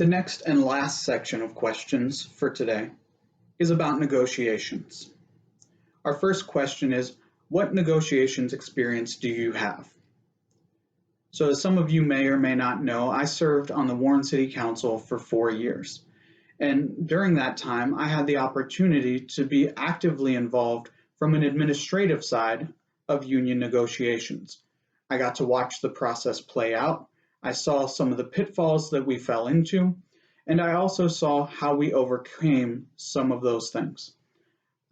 The next and last section of questions for today is about negotiations. Our first question is, what negotiations experience do you have? So as some of you may or may not know, I served on the Warren City Council for 4 years. And during that time, I had the opportunity to be actively involved from an administrative side of union negotiations. I got to watch the process play out. I saw some of the pitfalls that we fell into, and I also saw how we overcame some of those things.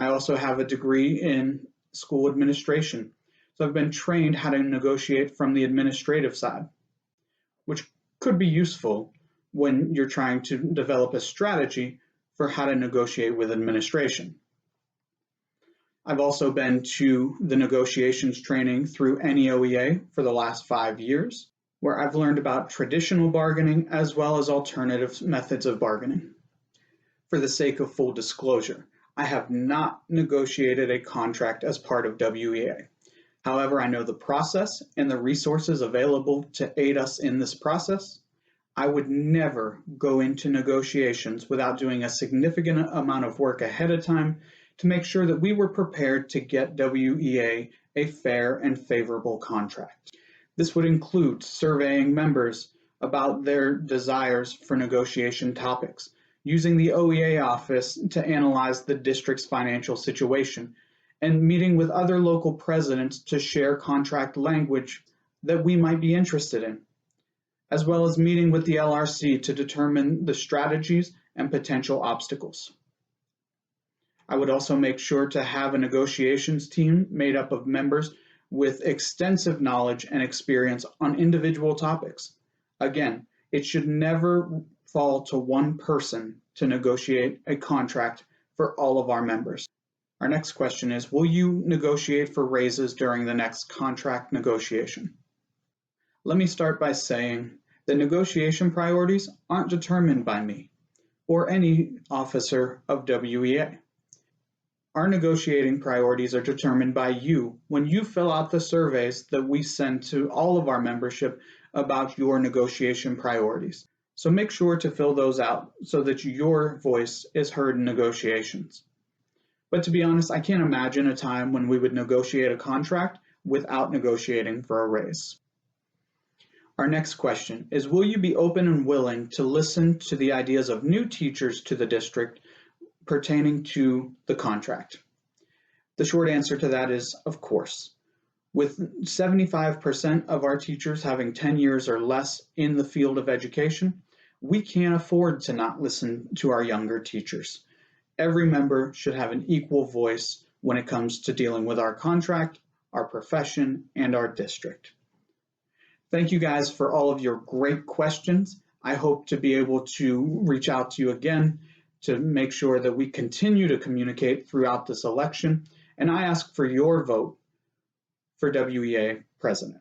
I also have a degree in school administration, so I've been trained how to negotiate from the administrative side, which could be useful when you're trying to develop a strategy for how to negotiate with administration. I've also been to the negotiations training through NEOEA for the last 5 years, where I've learned about traditional bargaining as well as alternative methods of bargaining. For the sake of full disclosure, I have not negotiated a contract as part of WEA. However, I know the process and the resources available to aid us in this process. I would never go into negotiations without doing a significant amount of work ahead of time to make sure that we were prepared to get WEA a fair and favorable contract. This would include surveying members about their desires for negotiation topics, using the OEA office to analyze the district's financial situation, and meeting with other local presidents to share contract language that we might be interested in, as well as meeting with the LRC to determine the strategies and potential obstacles. I would also make sure to have a negotiations team made up of members with extensive knowledge and experience on individual topics. Again, it should never fall to one person to negotiate a contract for all of our members. Our next question is, will you negotiate for raises during the next contract negotiation? Let me start by saying that negotiation priorities aren't determined by me or any officer of WEA. Our negotiating priorities are determined by you when you fill out the surveys that we send to all of our membership about your negotiation priorities. So make sure to fill those out so that your voice is heard in negotiations. But to be honest, I can't imagine a time when we would negotiate a contract without negotiating for a raise. Our next question is, will you be open and willing to listen to the ideas of new teachers to the district pertaining to the contract? The short answer to that is, of course. With 75% of our teachers having 10 years or less in the field of education, we can't afford to not listen to our younger teachers. Every member should have an equal voice when it comes to dealing with our contract, our profession, and our district. Thank you guys for all of your great questions. I hope to be able to reach out to you again to make sure that we continue to communicate throughout this election, and I ask for your vote for WEA president.